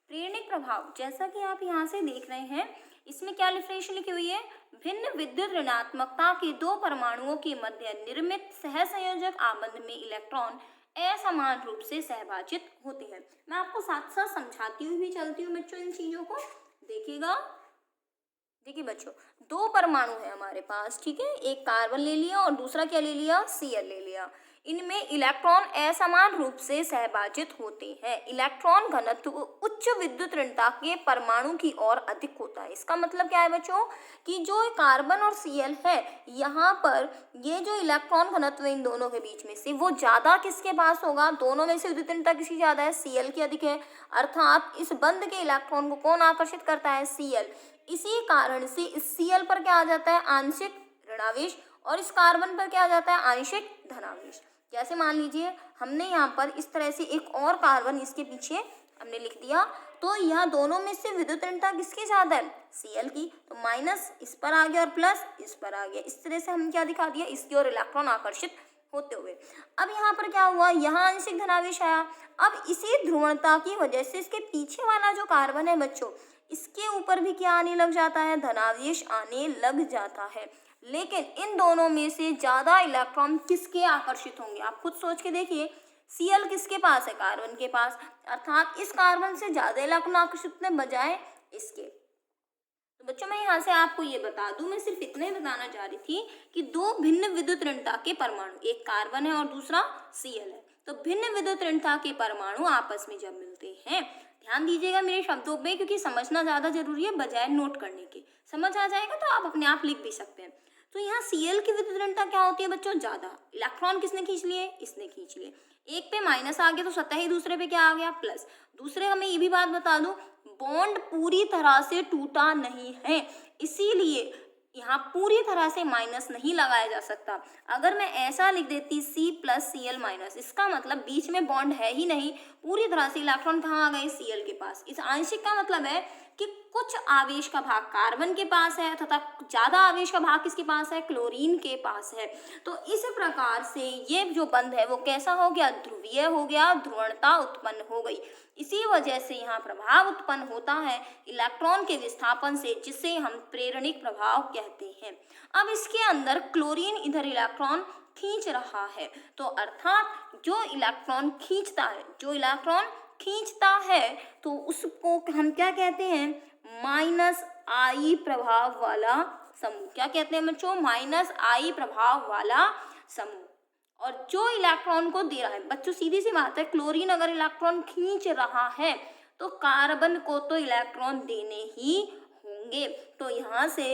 प्रेरणिक प्रभाव, जैसा कि आप यहाँ से देख रहे हैं, इसमें क्या डेफिनेशन लिखी हुई है, भिन्न विद्युत ऋणात्मकता के 2 परमाणुओं के मध्य निर्मित सहसंयोजक आबंध में इलेक्ट्रॉन असमान रूप से सहभाजित होते हैं। मैं आपको साथ साथ समझाती हुई भी चलती हूँ बच्चों इन चीजों को, देखिएगा। देखिए बच्चों 2 परमाणु है हमारे पास, ठीक है, एक कार्बन ले लिया और दूसरा क्या ले लिया, Cl ले लिया। इनमें इलेक्ट्रॉन असमान रूप से सहभाजित होते हैं। इलेक्ट्रॉन घनत्व उच्च विद्युत ऋणता के परमाणु की ओर अधिक होता है। इसका मतलब क्या है बच्चों कि जो कार्बन और Cl है, यहाँ पर ये जो इलेक्ट्रॉन घनत्व इन दोनों के बीच में से वो ज्यादा किसके पास होगा? दोनों में से विद्युत ऋणता किसकी ज्यादा है? Cl की अधिक है। अर्थात इस बंध के इलेक्ट्रॉन को कौन आकर्षित करता है? Cl। इसी कारण से इस Cl पर क्या आ जाता है? आंशिक ऋणावेश, और इस कार्बन पर क्या आ जाता है? आंशिक धनावेश। जैसे मान लीजिए हमने यहाँ पर इस तरह से एक और कार्बन इसके पीछे हमने लिख दिया, तो यह दोनों में से विद्युत ऋणता किसकी ज्यादा है? Cl की। तो माइनस इस पर आ गया और प्लस इस पर आ गया। इस तरह से हम क्या दिखा दिया? इसकी ओर इलेक्ट्रॉन आकर्षित होते हुए। अब यहाँ पर क्या हुआ? यहाँ आंशिक धनावेश आया। अब इसी ध्रुवणता की वजह से इसके पीछे वाला जो कार्बन है बच्चों, इसके ऊपर भी क्या आने लग जाता है? धनावेश आने लग जाता है। लेकिन इन दोनों में से ज्यादा इलेक्ट्रॉन किसके आकर्षित होंगे? आप खुद सोच के देखिए। Cl किसके पास है? कार्बन के पास। अर्थात इस कार्बन से ज्यादा इलेक्ट्रॉन आकर्षित होने बजाय इसके। तो बच्चों मैं यहाँ से आपको ये बता दूं, मैं सिर्फ इतना ही बताना चाह रही थी कि दो भिन्न विद्युत ऋणता के परमाणु, एक कार्बन है और दूसरा Cl है, तो भिन्न विद्युत ऋणता के परमाणु आपस में जब मिलते हैं, ध्यान दीजिएगा मेरे शब्दों पे क्योंकि समझना ज्यादा जरूरी है बजाय नोट करने के। समझ आ जाएगा तो आप अपने आप लिख भी सकते हैं। तो यहाँ Cl की विद्युत ऋणता क्या होती है बच्चों? ज्यादा। इलेक्ट्रॉन किसने खींच लिए? इसने खींच लिए। एक पे माइनस आ गया तो स्वतः ही दूसरे पे क्या आ गया? प्लस। दूसरे हमें ये भी बात बता दूं, बॉन्ड पूरी तरह से टूटा नहीं है, इसीलिए यहाँ पूरी तरह से माइनस नहीं लगाया जा सकता। अगर मैं ऐसा लिख देती C+Cl-, इसका मतलब बीच में बॉन्ड है ही नहीं, पूरी तरह से इलेक्ट्रॉन कहाँ आ गए? Cl के पास। इस आंशिक का मतलब है कि कुछ आवेश का भाग कार्बन के पास है तथा ज्यादा आवेश का भाग किसके पास है? क्लोरीन के पास है। तो इस प्रकार से ये जो बंध है वो कैसा हो गया? ध्रुवीय हो गया, ध्रुवणता उत्पन्न हो गई। इसी वजह से यहाँ प्रभाव उत्पन्न होता है इलेक्ट्रॉन के विस्थापन से, जिसे हम प्रेरणिक प्रभाव कहते हैं। अब इसके अंदर क्लोरीन इधर इलेक्ट्रॉन खींच रहा है, तो अर्थात जो इलेक्ट्रॉन खींचता है तो उसको हम क्या कहते हैं? -I प्रभाव वाला समूह। क्या कहते हैं बच्चों? -I प्रभाव वाला समूह। और जो इलेक्ट्रॉन को दे रहा है बच्चों, सीधी सी बात है, क्लोरीन अगर इलेक्ट्रॉन खींच रहा है तो कार्बन को तो इलेक्ट्रॉन देने ही होंगे। तो यहाँ से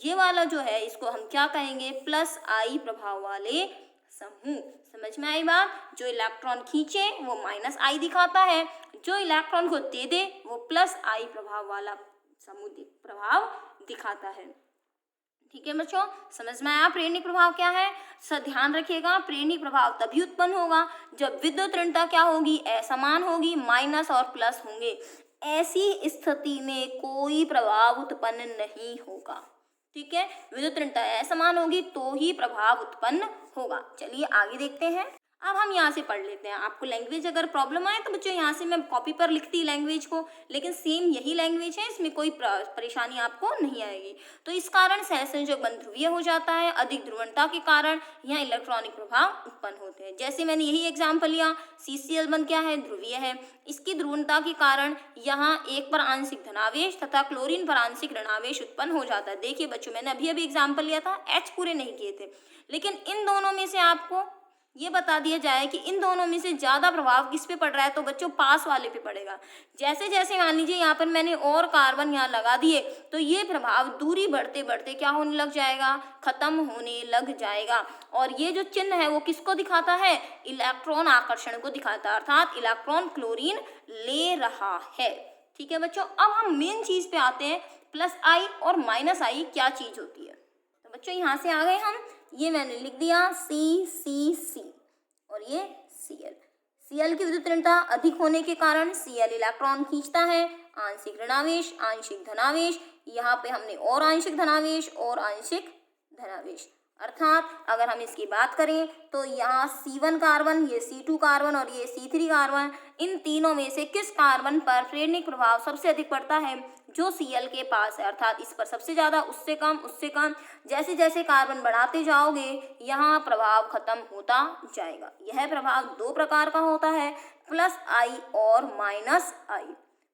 ये वाला जो है इसको हम क्या कहेंगे? +I प्रभाव वाले समूह। समझ में आई बात? जो इलेक्ट्रॉन खींचे वो -I दिखाता है, जो इलेक्ट्रॉन को दे दे वो +I प्रभाव वाला समूह प्रभाव दिखाता है। ठीक है बच्चों, समझ में आया प्रेरणिक प्रभाव क्या है? ध्यान रखिएगा, प्रेरणिक प्रभाव तभी उत्पन्न होगा जब विद्युत ऋणता क्या होगी? असमान होगी, माइनस और प्लस होंगे। ऐसी स्थिति में कोई प्रभाव उत्पन्न नहीं होगा। ठीक है, विद्युत ऋणता असमान होगी तो ही प्रभाव उत्पन्न होगा। चलिए आगे देखते हैं। अब हम यहाँ से पढ़ लेते हैं। आपको लैंग्वेज अगर प्रॉब्लम आए तो बच्चों यहाँ से मैं कॉपी पर लिखती लैंग्वेज को, लेकिन सेम यही लैंग्वेज है, इसमें कोई परेशानी आपको नहीं आएगी। तो इस कारण सहसंयोजक बंध ध्रुवीय हो जाता है। अधिक ध्रुवणता के कारण यहाँ इलेक्ट्रॉनिक प्रभाव उत्पन्न होते हैं। जैसे मैंने यही एग्जाम्पल लिया, CCl बंध क्या है? ध्रुवीय है। इसकी ध्रुवणता के कारण यहाँ एक पर आंशिक धनावेश तथा क्लोरीन पर आंशिक ऋणावेश उत्पन्न हो जाता है। देखिए बच्चों, मैंने अभी अभी एग्जाम्पल लिया था, H पूरे नहीं किए थे, लेकिन इन दोनों में से आपको ये बता दिया जाए कि इन दोनों में से ज्यादा प्रभाव किस पे पड़ रहा है, तो बच्चों पास वाले पे पड़ेगा। जैसे जैसे मान लीजिए यहाँ पर मैंने और कार्बन यहाँ लगा दिए तो ये प्रभाव दूरी बढ़ते बढ़ते क्या होने लग जाएगा? खत्म होने लग जाएगा। और ये जो चिन्ह है वो किसको दिखाता है? इलेक्ट्रॉन आकर्षण को दिखाता है, अर्थात इलेक्ट्रॉन क्लोरीन ले रहा है। ठीक है बच्चों, अब हम मेन चीज पे आते हैं, +I और -I क्या चीज होती है। तो बच्चों यहाँ से आ गए हम, ये मैंने लिख दिया C और ये Cl की विद्युत ऋणता अधिक होने के कारण Cl इलेक्ट्रॉन खींचता है, आंशिक ऋणावेश, आंशिक धनावेश, यहाँ पे हमने और आंशिक धनावेश और आंशिक धनावेश। अर्थात अगर हम इसकी बात करें तो यहाँ C1 कार्बन, ये C2 कार्बन और ये C3 कार्बन, इन तीनों में से किस कार्बन पर प्रेरणिक प्रभाव सबसे अधिक पड़ता है? जो Cl के पास है, अर्थात इस पर सबसे ज्यादा, उससे कम, उससे कम। जैसे जैसे कार्बन बढ़ाते जाओगे यहाँ प्रभाव खत्म होता जाएगा। यह प्रभाव दो प्रकार का होता है, +I और -I।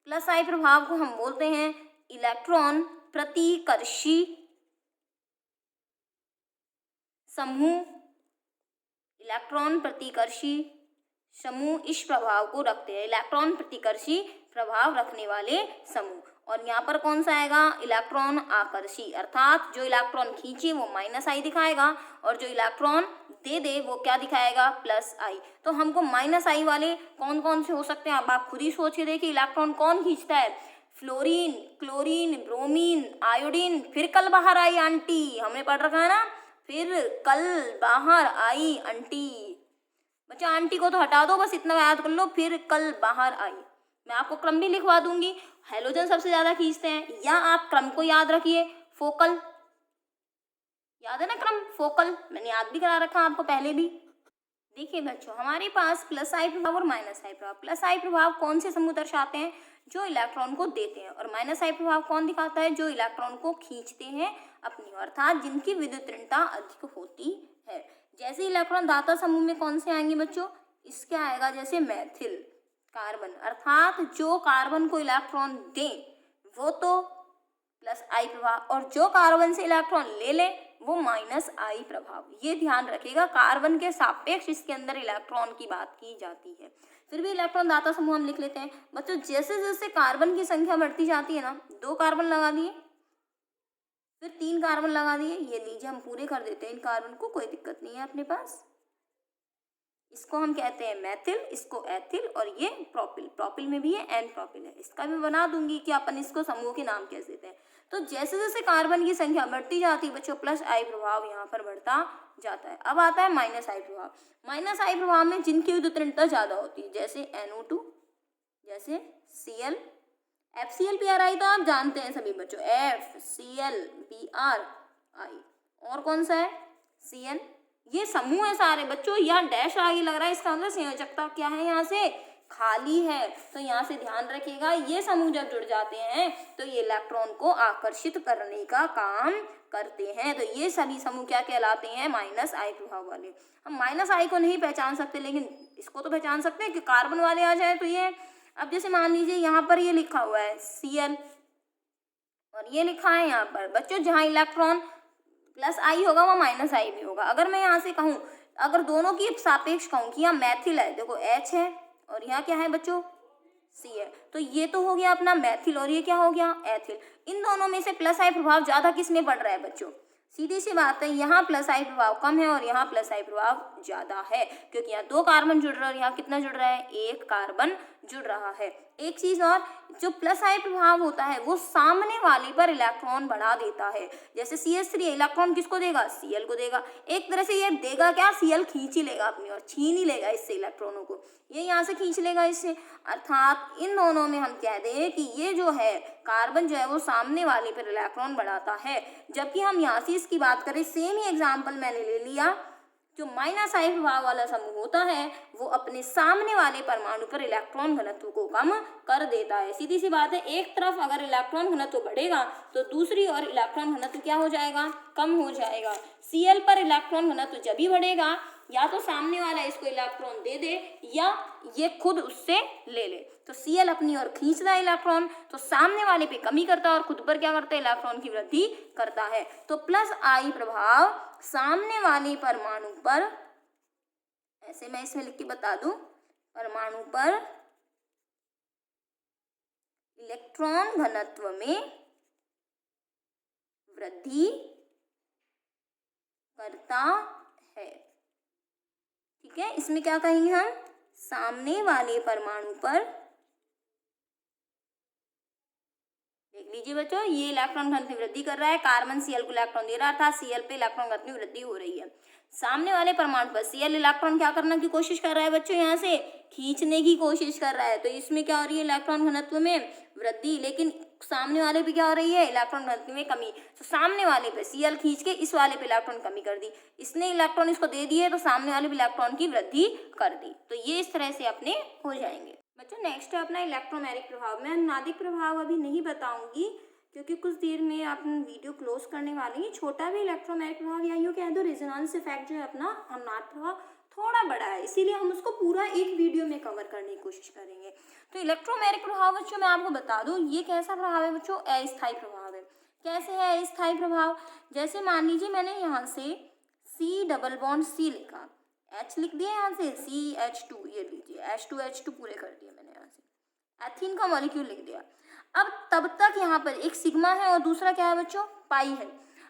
+I प्रभाव को हम बोलते हैं इलेक्ट्रॉन प्रतिकर्षी समूह, इलेक्ट्रॉन प्रतिकर्षी समूह इस प्रभाव को रखते हैं, इलेक्ट्रॉन प्रतिकर्षी प्रभाव रखने वाले समूह। और यहाँ पर कौन सा आएगा, इलेक्ट्रॉन आकर्षी, अर्थात जो इलेक्ट्रॉन खींचे वो माइनस आई दिखाएगा और जो इलेक्ट्रॉन दे दे वो क्या दिखाएगा, प्लस आई। तो हमको माइनस आई वाले कौन कौन से हो सकते हैं, अब आप खुद ही सोच के देखिए। इलेक्ट्रॉन कौन खींचता है, फ्लोरीन, क्लोरीन, ब्रोमीन, आयोडीन, फिर कल बाहर आई आंटी, हमने पढ़ रखा है ना, फिर कल बाहर आई आंटी। बच्चा आंटी को तो हटा दो, बस इतना याद कर लो, फिर कल बाहर आई। मैं आपको क्रम भी लिखवा दूंगी, हेलोजन सबसे ज्यादा खींचते हैं, या आप क्रम को याद रखिए, फोकल, याद है ना क्रम, फोकल, मैंने याद भी करा रखा आपको पहले भी। देखिए बच्चों, हमारे पास प्लस आई प्रभाव और माइनस आई प्रभाव। प्लस आई प्रभाव कौन से समूह दर्शाते हैं, जो इलेक्ट्रॉन को देते हैं, और माइनस आई प्रभाव कौन दिखाता है, जो इलेक्ट्रॉन को खींचते हैं अपनी ओर, अर्थात जिनकी विद्युत ऋणता अधिक होती है। जैसे इलेक्ट्रॉन दाता समूह में कौन से आएंगे बच्चों, इसके आएगा जैसे मैथिल, कार्बन, अर्थात जो कार्बन को इलेक्ट्रॉन दे वो तो प्लस आई प्रभाव, और जो कार्बन से इलेक्ट्रॉन ले ले वो माइनस आई प्रभाव। ये ध्यान रखिएगा, कार्बन के सापेक्ष इसके अंदर इलेक्ट्रॉन की बात की जाती है। फिर भी इलेक्ट्रॉन दाता समूह हम लिख लेते हैं बच्चों। जैसे जैसे कार्बन की संख्या बढ़ती जाती है ना, 2 कार्बन लगा दिए, फिर 3 कार्बन लगा दिए, ये लीजिए हम पूरे कर देते हैं इन कार्बन को, कोई दिक्कत नहीं है अपने पास। इसको हम कहते हैं मैथिल, इसको एथिल, और ये प्रोपिल, प्रोपिल में भी ये एन प्रोपिल है। इसका भी बना दूंगी कि अपन इसको समूह के नाम कैसे देते हैं। तो जैसे जैसे कार्बन की संख्या बढ़ती जाती है बच्चों, प्लस आई प्रभाव यहाँ पर बढ़ता जाता है। अब आता है माइनस आई प्रभाव। माइनस आई प्रभाव में जिनकी विद्युत ऋणता ज्यादा होती है, जैसे NO2, जैसे Cl, FCl तो आप जानते हैं सभी बच्चों, FCl और कौन सा है, Cn। ये समूह है सारे बच्चों, यहाँ डैश आगे लग रहा है, इसका मतलब संयोजकता क्या है, यहाँ से खाली है। तो यहाँ से ध्यान रखिएगा, ये समूह जब जुड़ जाते हैं तो ये इलेक्ट्रॉन को आकर्षित करने का काम करते हैं। तो ये सभी समूह क्या कहलाते हैं, माइनस आई प्रभाव वाले। हम माइनस आई को नहीं पहचान सकते, लेकिन इसको तो पहचान सकते हैं कि कार्बन वाले आ जाए तो ये। अब जैसे मान लीजिए यहाँ पर ये लिखा हुआ है Cl, और ये लिखा है यहाँ पर बच्चों, जहाँ इलेक्ट्रॉन प्लस आई होगा वहाँ माइनस आई भी होगा। अगर मैं यहाँ से कहूँ, अगर दोनों की सापेक्ष कहूँ कि यहाँ मैथिल है, देखो H है और यहाँ क्या है बच्चों, C है, तो ये तो हो गया अपना मैथिल, और ये क्या हो गया, एथिल। इन दोनों में से प्लस आई प्रभाव ज्यादा किस में पड़ रहा है बच्चों, सीधी सी बात है, यहाँ प्लस आई प्रभाव कम है और यहाँ प्लस आई प्रभाव ज्यादा है, क्योंकि यहाँ 2 कार्बन जुड़ रहा है और यहाँ कितना जुड़ रहा है, 1 कार्बन जुड़ रहा है। एक चीज और, जो प्लस आई प्रभाव होता है वो सामने वाले पर इलेक्ट्रॉन बढ़ा देता है। जैसे CH3 इलेक्ट्रॉन किसको देगा, Cl को देगा। एक तरह से ये देगा क्या, Cl खींच ही लेगा अपनी और, छीन ही लेगा इससे इलेक्ट्रॉनों को, ये यहाँ से खींच लेगा इससे। अर्थात इन दोनों में हम कह दें कि ये जो है कार्बन जो है वो सामने वाले पर इलेक्ट्रॉन बढ़ाता है। जबकि हम यहाँ से इसकी बात करें, सेम ही एग्जाम्पल मैंने ले लिया, जो माइनस आई प्रभाव वाला समूह होता है वो अपने सामने वाले परमाणु पर इलेक्ट्रॉन घनत्व को कम कर देता है। सीधी सी बात है, एक तरफ अगर इलेक्ट्रॉन घनत्व बढ़ेगा तो दूसरी ओर इलेक्ट्रॉन घनत्व क्या हो जाएगा, कम हो जाएगा। Cl पर इलेक्ट्रॉन घनत्व जब भी बढ़ेगा, या तो सामने वाला इसको इलेक्ट्रॉन दे दे या ये खुद उससे ले ले। तो Cl अपनी ओर खींचता है इलेक्ट्रॉन, तो सामने वाले पे कमी करता है और खुद पर क्या करता है, इलेक्ट्रॉन की वृद्धि करता है। तो प्लस आई प्रभाव सामने वाले परमाणु पर, ऐसे मैं इसमें लिख के बता दूं, परमाणु पर इलेक्ट्रॉन घनत्व में वृद्धि करता है। ठीक है, इसमें क्या कहेंगे हम, सामने वाले परमाणु पर, देख लीजिए बच्चों, ये इलेक्ट्रॉन घनत्व में वृद्धि कर रहा है, कार्बन Cl को इलेक्ट्रॉन दे रहा था, Cl पे इलेक्ट्रॉन घनत्व में वृद्धि हो रही है। सामने वाले परमाणु पर Cl इलेक्ट्रॉन क्या करने की कोशिश कर रहा है बच्चों, यहाँ से खींचने की कोशिश कर रहा है। तो इसमें क्या हो रही है, इलेक्ट्रॉन घनत्व में वृद्धि, लेकिन सामने वाले पे क्या हो रही है, इलेक्ट्रॉन घनत्व में कमी। तो सामने वाले पे Cl खींच के इस वाले पे इलेक्ट्रॉन कमी कर दी, इसने इलेक्ट्रॉन इसको दे दिए तो सामने वाले पे इलेक्ट्रॉन की वृद्धि कर दी। तो ये इस तरह से अपने हो जाएंगे बच्चों। नेक्स्ट है अपना इलेक्ट्रोमैग्नेटिक प्रभाव। मैं नादिक प्रभाव अभी नहीं बताऊंगी क्योंकि कुछ देर में आप वीडियो क्लोज करने वाले हैं। छोटा भी इलेक्ट्रोमैग्नेटिक प्रभाव या यूँ कह दो रेजोनेंस इफेक्ट जो है अपना अनुनाद प्रभाव थोड़ा बड़ा है, इसीलिए हम उसको पूरा एक वीडियो में कवर करने की कोशिश करेंगे। तो इलेक्ट्रोमैग्नेटिक प्रभाव बच्चों मैं आपको बता दूं, ये कैसा प्रभाव है बच्चों, अस्थायी प्रभाव है। कैसे है अस्थायी प्रभाव, जैसे मान लीजिए मैंने यहाँ से C डबल बॉन्ड C लिखा, H लिख दिया यहाँ से, CH2 ये लीजिए, H2 पूरे कर दिए मैंने यहाँ से, एथीन का मॉलिक्यूल लिख दिया। अब तब तक यहाँ पर एक सिग्मा है और दूसरा क्या है बच्चों, पाई है।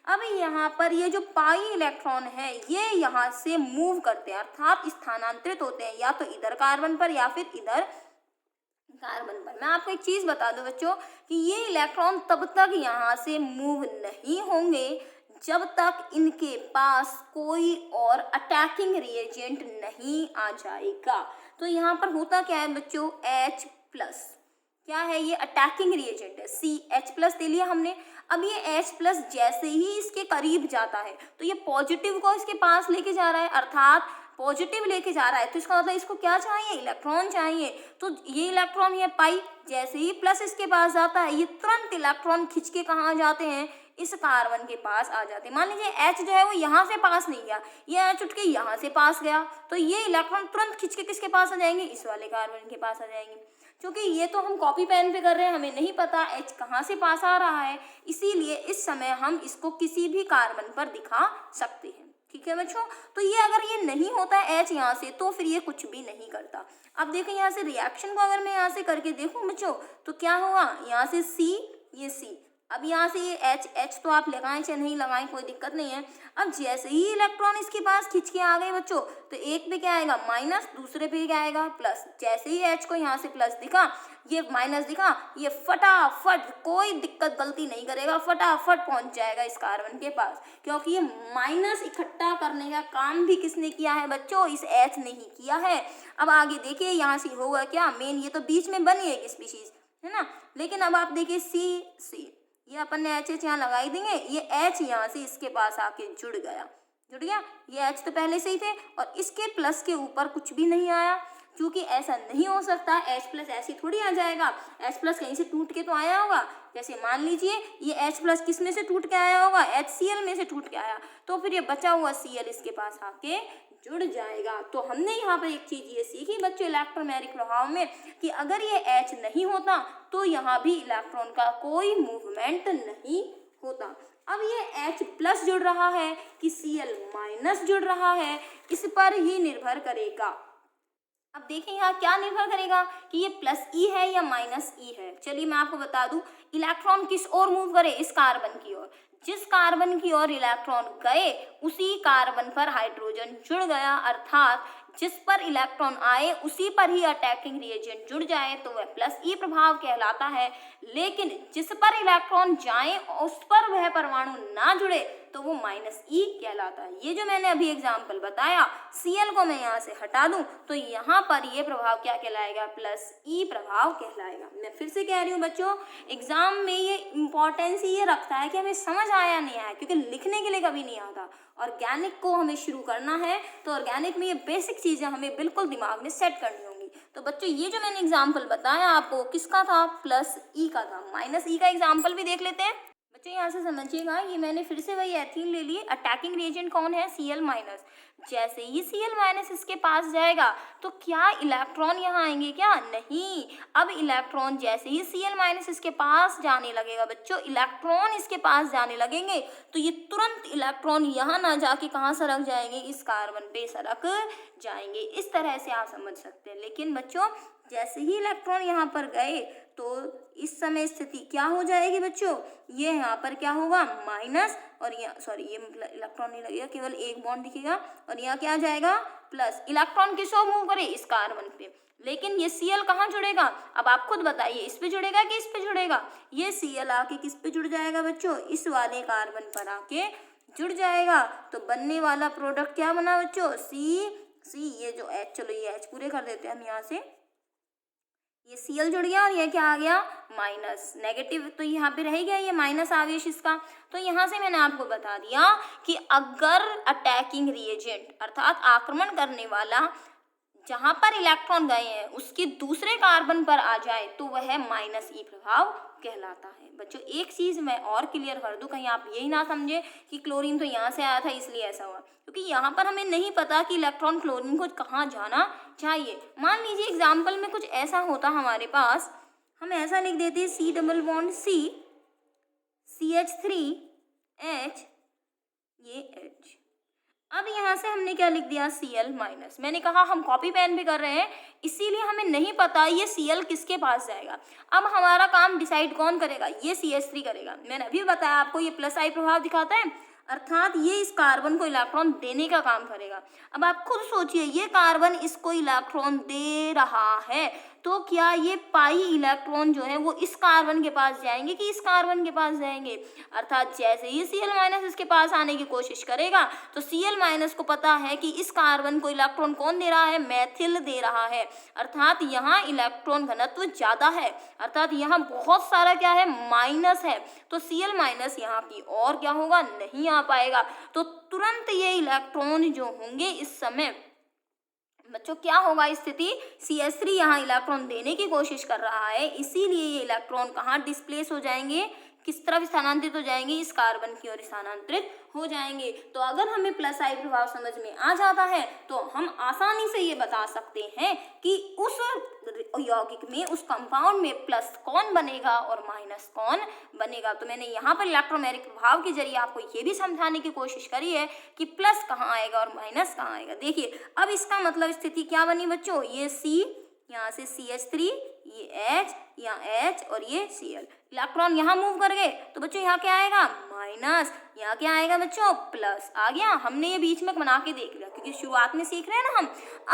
अब यहाँ पर ये जो पाई इलेक्ट्रॉन है ये यहाँ से मूव करते हैं, अर्थात स्थानांतरित होते हैं, या तो इधर कार्बन पर या फिर इधर कार्बन पर। मैं आपको एक चीज बता दूं बच्चों कि ये इलेक्ट्रॉन तब तक यहाँ से मूव नहीं होंगे जब तक इनके पास कोई और अटैकिंग रिएजेंट नहीं आ जाएगा। तो यहाँ पर होता क्या है बच्चों, H प्लस क्या है, ये अटैकिंग रिएजेंट है, CH+ ले लिया हमने। अब ये H+ जैसे ही इसके करीब जाता है तो ये पॉजिटिव को इसके पास लेके जा रहा है, अर्थात पॉजिटिव लेके जा रहा है, तो इसका मतलब इसको क्या चाहिए, इलेक्ट्रॉन चाहिए। तो ये इलेक्ट्रॉन, ये पाई, जैसे ही प्लस इसके पास जाता है ये तुरंत इलेक्ट्रॉन खिंच के कहाँ जाते हैं, इस कार्बन के पास आ जाते हैं। मान लीजिए H जो है वो यहाँ से पास नहीं गया, ये H उठ के यहाँ से पास गया, तो ये इलेक्ट्रॉन तुरंत खिंच के किसके पास आ जाएंगे, इस वाले कार्बन के पास आ जाएंगे। क्योंकि ये तो हम कॉपी पेन पे कर रहे हैं, हमें नहीं पता H कहाँ से पास आ रहा है, इसीलिए इस समय हम इसको किसी भी कार्बन पर दिखा सकते हैं। ठीक है बच्चों, तो ये अगर ये नहीं होता है H यहाँ से तो फिर ये कुछ भी नहीं करता। अब देखें यहाँ से रिएक्शन को अगर मैं यहाँ से करके देखूँ बच्चों तो क्या होगा, यहाँ से C, ये C, अब यहाँ से ये H तो आप लगाएं चाहे नहीं लगाएं कोई दिक्कत नहीं है। अब जैसे ही इलेक्ट्रॉन इसके पास खिंच के आ गए बच्चों तो एक पे क्या आएगा माइनस, दूसरे पे क्या आएगा प्लस। जैसे ही H को यहाँ से प्लस दिखा, ये माइनस दिखा, ये फटाफट कोई दिक्कत गलती नहीं करेगा, फटाफट पहुंच जाएगा इस कार्बन के पास, क्योंकि ये माइनस इकट्ठा करने का काम भी किसने किया है बच्चों, इस H ने ही किया है। अब आगे देखिए यहाँ से होगा क्या, मेन ये तो बीच में बनी है स्पीशीज है ना, लेकिन अब आप देखिए C, ये अपन ने H यहाँ लगाई देंगे, ये H यहाँ से इसके पास आके जुड़ गया, ये H तो पहले से ही थे और इसके प्लस के ऊपर कुछ भी नहीं आया, क्योंकि ऐसा नहीं हो सकता, H+ ऐसे थोड़ी आ जाएगा, H+ कहीं से टूट के तो आया होगा। जैसे मान लीजिए ये H+ किस में से टूट के आया होगा, HCl में से टूट के आया, तो फिर ये बचा हुआ Cl इसके पास आके जुड़ जाएगा। तो हमने यहाँ पर एक चीज ये सीखी बच्चों इलेक्ट्रोमैग्नेटिक प्रभाव में कि अगर ये H नहीं होता तो यहाँ भी इलेक्ट्रॉन का कोई मूवमेंट नहीं होता। अब ये H+ जुड़ रहा है कि Cl- जुड़ रहा है, इस पर ही निर्भर करेगा। अब देखें यहाँ क्या निर्भर करेगा कि ये +E है या -E है। चलिए मैं आपको बता दूं, इलेक्ट्रॉन किस ओर मूव करे, इस कार्बन की ओर। जिस कार्बन की ओर इलेक्ट्रॉन गए उसी कार्बन पर हाइड्रोजन जुड़ गया, अर्थात जिस पर इलेक्ट्रॉन आए उसी पर ही अटैकिंग रिएजेंट जुड़ जाए तो वह +E प्रभाव कहलाता है। लेकिन जिस पर इलेक्ट्रॉन जाए उस पर वह परमाणु ना जुड़े तो वो -E कहलाता है। ये जो मैंने अभी एग्जाम्पल बताया, Cl को मैं यहाँ से हटा दूं तो यहाँ पर ये प्रभाव क्या कहलाएगा, +E प्रभाव कहलाएगा। मैं फिर से कह रही हूँ बच्चों, एग्जाम में ये इम्पोर्टेंस ये रखता है कि हमें समझ आया नहीं आया, क्योंकि लिखने के लिए कभी नहीं आता। ऑर्गेनिक को हमें शुरू करना है तो ऑर्गेनिक में ये बेसिक चीजें हमें बिल्कुल दिमाग में सेट करनी होंगी। तो बच्चों ये जो मैंने एग्जाम्पल बताया आपको किसका था, +E का था। -E का एग्जाम्पल भी देख लेते हैं बच्चों, यहाँ से समझिएगा। ये मैंने फिर से वही एथीन ले ली, अटैकिंग रिएजेंट कौन है, Cl-। जैसे ही Cl- इसके पास जाएगा तो क्या इलेक्ट्रॉन यहाँ आएंगे क्या, नहीं। अब इलेक्ट्रॉन जैसे ही Cl- इसके पास जाने लगेगा बच्चों, इलेक्ट्रॉन इसके पास जाने लगेंगे तो ये तुरंत इलेक्ट्रॉन यहाँ ना जाके कहाँ सरक जाएंगे, इस कार्बन पे सरक जाएंगे। इस तरह से आप समझ सकते हैं। लेकिन बच्चों जैसे ही इलेक्ट्रॉन यहाँ पर गए तो इस समय स्थिति क्या हो जाएगी बच्चों, ये यहाँ पर क्या होगा माइनस, और यहाँ सॉरी ये इलेक्ट्रॉन नहीं लगेगा, केवल एक बॉन्ड दिखेगा, और यहाँ क्या आ जाएगा प्लस। इलेक्ट्रॉन किस ओर मूव करे, इस कार्बन पे, लेकिन ये Cl कहाँ जुड़ेगा, अब आप खुद बताइए, इस पे जुड़ेगा कि इस पे जुड़ेगा। ये Cl आके किस पे जुड़ जाएगा बच्चों, इस वाले कार्बन पर आके जुड़ जाएगा। तो बनने वाला प्रोडक्ट क्या बना बच्चों, C, ये जो H, चलो ये H पूरे कर देते हैं हम यहाँ से, ये Cl जुड़ गया और ये क्या आ गया माइनस, नेगेटिव तो यहाँ पे रह गया ये माइनस आवेश इसका। तो यहाँ से मैंने आपको बता दिया कि अगर अटैकिंग रिएजेंट अर्थात आक्रमण करने वाला जहाँ पर इलेक्ट्रॉन गए हैं उसके दूसरे कार्बन पर आ जाए तो वह -E प्रभाव कहलाता है। बच्चों एक चीज मैं और क्लियर कर दूं, कहीं आप यही ना समझे कि क्लोरीन तो यहाँ से आया था इसलिए ऐसा हुआ, क्योंकि यहाँ पर हमें नहीं पता कि इलेक्ट्रॉन क्लोरीन को कहाँ जाना चाहिए। मान लीजिए एग्जाम्पल में कुछ ऐसा होता हमारे पास, हम ऐसा लिख देते C+C CH3H ये H। अब यहाँ से हमने क्या लिख दिया, Cl माइनस। मैंने कहा हम कॉपी पेन भी कर रहे हैं, इसीलिए हमें नहीं पता ये Cl किसके पास जाएगा। अब हमारा काम डिसाइड कौन करेगा, ये CH3 करेगा। मैंने अभी बताया आपको ये प्लस आई प्रभाव दिखाता है, अर्थात ये इस कार्बन को इलेक्ट्रॉन देने का काम करेगा। अब आप खुद सोचिए, ये कार्बन इसको इलेक्ट्रॉन दे रहा है, तो क्या ये पाई इलेक्ट्रॉन जो है वो इस कार्बन के पास जाएंगे कि इस कार्बन के पास जाएंगे। अर्थात जैसे ही Cl माइनस इसके पास आने की कोशिश करेगा तो Cl माइनस को पता है कि इस कार्बन को इलेक्ट्रॉन कौन दे रहा है, मैथिल दे रहा है। अर्थात यहाँ इलेक्ट्रॉन घनत्व ज्यादा है, अर्थात यहाँ बहुत सारा क्या है, माइनस है। तो Cl माइनस यहाँ की और क्या होगा, नहीं आ पाएगा। तो तुरंत ये इलेक्ट्रॉन जो होंगे इस समय बच्चों क्या होगा स्थिति, CH3 यहाँ इलेक्ट्रॉन देने की कोशिश कर रहा है, इसीलिए ये इलेक्ट्रॉन कहाँ डिस्प्लेस हो जाएंगे, किस तरफ स्थानांतरित हो जाएंगे, इस कार्बन की ओर स्थानांतरित हो जाएंगे। तो अगर हमें प्लस आई प्रभाव समझ में आ जाता है तो हम आसानी से ये बता सकते हैं कि उस यौगिक में, उस कंपाउंड में प्लस कौन बनेगा और माइनस कौन बनेगा। तो मैंने यहाँ पर इलेक्ट्रोमैग्नेटिक प्रभाव के जरिए आपको ये भी समझाने की कोशिश करी है कि प्लस कहाँ आएगा और माइनस कहाँ आएगा। देखिए अब इसका मतलब स्थिति क्या बनी बच्चों, ये C, यहाँ से CH3, ये H, यहाँ H और ये Cl। इलेक्ट्रॉन यहाँ मूव कर गए तो बच्चों यहाँ क्या आएगा, माइनस। यहाँ क्या आएगा बच्चों, प्लस आ गया। हमने ये बीच में बना के देख लिया क्योंकि शुरुआत में सीख रहे हैं ना हम।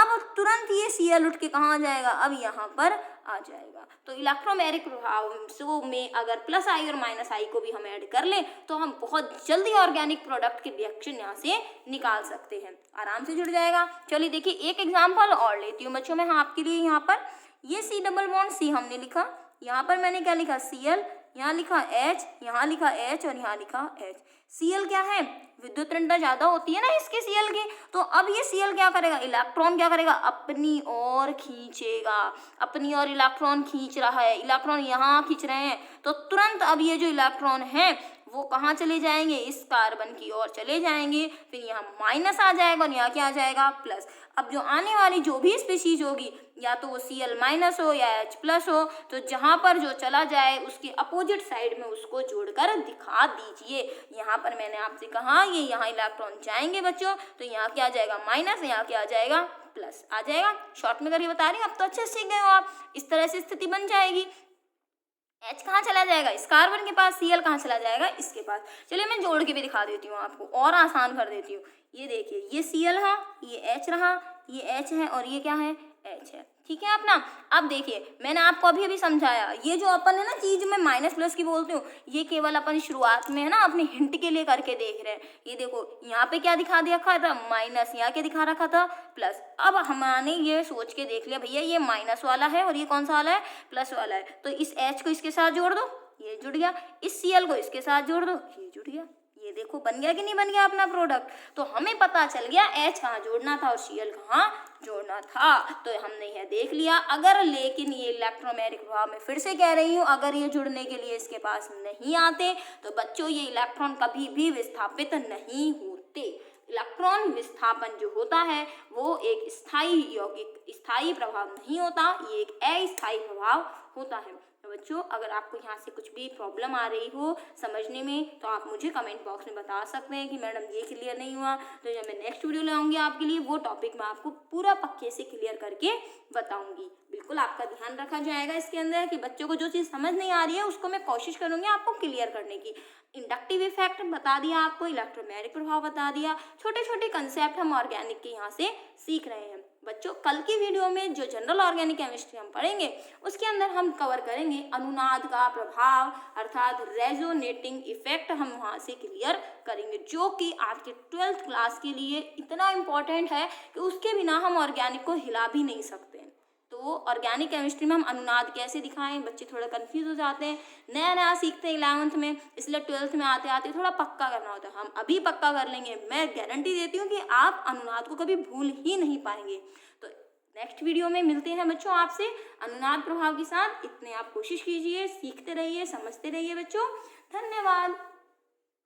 अब तुरंत ये Cl उठ के कहाँ आ जाएगा, अब यहाँ पर आ जाएगा। तो इलेक्ट्रोमैग्नेटिक प्रभाव में अगर प्लस आई और माइनस आई को भी हम ऐड कर लें तो हम बहुत जल्दी ऑर्गेनिक प्रोडक्ट के रिएक्शन यहाँ से निकाल सकते हैं, आराम से जुड़ जाएगा। चलिए देखिए एक एग्जाम्पल और लेती हूँ बच्चों मैं आपके लिए। यहाँ पर ये C डबल बॉन्ड C हमने लिखा, यहाँ पर मैंने क्या लिखा, Cl, यहाँ लिखा H, यहाँ लिखा H और यहाँ लिखा H। Cl क्या है, विद्युत ऋणता ज्यादा होती है ना इसके Cl की, तो अब ये Cl क्या करेगा, इलेक्ट्रॉन क्या करेगा, अपनी ओर खींचेगा। अपनी ओर इलेक्ट्रॉन खींच रहा है, इलेक्ट्रॉन यहाँ खींच रहे हैं, तो तुरंत अब ये जो इलेक्ट्रॉन है वो कहाँ चले जाएंगे, इस कार्बन की ओर चले जाएंगे। फिर यहाँ माइनस आ जाएगा और यहाँ क्या आ जाएगा, प्लस। अब जो आने वाली जो भी स्पीशीज होगी, या तो वो Cl माइनस हो या H प्लस हो, तो जहाँ पर जो चला जाए उसके अपोजिट साइड में उसको जोड़कर दिखा दीजिए। यहाँ पर मैंने आपसे कहा ये यहाँ इलेक्ट्रॉन जाएंगे बच्चों, तो यहाँ क्या आ जाएगा, माइनस, यहाँ क्या आ जाएगा, प्लस आ जाएगा। शॉर्ट में करके बता रही हूँ, अब तो अच्छे से सीख गए हो आप। इस तरह से स्थिति बन जाएगी। H कहाँ चला जाएगा, इस कार्बन के पास, Cl कहाँ चला जाएगा, इसके पास। चलिए मैं जोड़ के भी दिखा देती हूँ आपको और आसान कर देती हूँ। ये देखिए ये Cl है, ये H रहा, ये H है और ये क्या है, H है। ठीक है अपना। अब देखिए मैंने आपको अभी अभी समझाया, ये जो अपन है ना चीज में माइनस प्लस की बोलती हूँ, ये केवल अपन शुरुआत में है ना अपने हिंट के लिए करके देख रहे हैं। ये देखो यहाँ पे क्या दिखा दिया रखा था, माइनस, यहाँ क्या दिखा रखा था, प्लस। अब हमने ये सोच के देख लिया भैया ये माइनस वाला है और ये कौन सा वाला है, प्लस वाला है, तो इस H को इसके साथ जोड़ दो, ये जुड़ गया। इस Cl को इसके साथ जोड़ दो, ये जुड़ गया। ये देखो बन गया कि नहीं बन गया अपना प्रोडक्ट। तो हमें पता चल गया H कहाँ जोड़ना था और Cl कहाँ जोड़ना था, तो हमने यह देख लिया। अगर लेकिन ये इलेक्ट्रोमैग्नेटिक प्रभाव में फिर से कह रही हूँ, अगर ये जुड़ने के लिए इसके पास नहीं आते तो बच्चों ये इलेक्ट्रॉन कभी भी विस्थापित नहीं होते। इलेक्ट्रॉन विस्थापन जो होता है वो एक स्थायी यौगिक स्थायी प्रभाव नहीं होता, ये एक अस्थायी प्रभाव होता है। तो बच्चों अगर आपको यहाँ से कुछ भी प्रॉब्लम आ रही हो समझने में तो आप मुझे कमेंट बॉक्स में बता सकते हैं कि मैडम ये क्लियर नहीं हुआ। तो जब मैं नेक्स्ट वीडियो लाऊंगी आपके लिए वो टॉपिक मैं आपको पूरा पक्के से क्लियर करके बताऊंगी। बिल्कुल आपका ध्यान रखा जाएगा इसके अंदर कि बच्चों को जो चीज़ समझ नहीं आ रही है उसको मैं कोशिश करूंगी आपको क्लियर करने की। इंडक्टिव इफेक्ट बता दिया आपको, इलेक्ट्रोमैग्नेटिक प्रभाव बता दिया, छोटे छोटे कंसेप्ट हम ऑर्गेनिक के यहाँ से सीख रहे हैं। बच्चों कल की वीडियो में जो जनरल ऑर्गेनिक केमिस्ट्री हम पढ़ेंगे उसके अंदर हम कवर करेंगे अनुनाद का प्रभाव अर्थात रेजोनेटिंग इफेक्ट, हम वहाँ से क्लियर करेंगे, जो कि आज के 12th क्लास के लिए इतना इम्पोर्टेंट है कि उसके बिना हम ऑर्गेनिक को हिला भी नहीं सकते। तो ऑर्गेनिक केमिस्ट्री में हम अनुनाद कैसे दिखाएं, बच्चे थोड़ा कंफ्यूज हो जाते हैं, नया नया सीखते हैं 11th में, इसलिए 12th में आते आते थोड़ा पक्का करना होता है। हम अभी पक्का कर लेंगे, मैं गारंटी देती हूँ कि आप अनुनाद को कभी भूल ही नहीं पाएंगे। तो नेक्स्ट वीडियो में मिलते हैं बच्चों आपसे अनुनाद प्रभाव के साथ। इतने आप कोशिश कीजिए, सीखते रहिए, समझते रहिए बच्चों। धन्यवाद।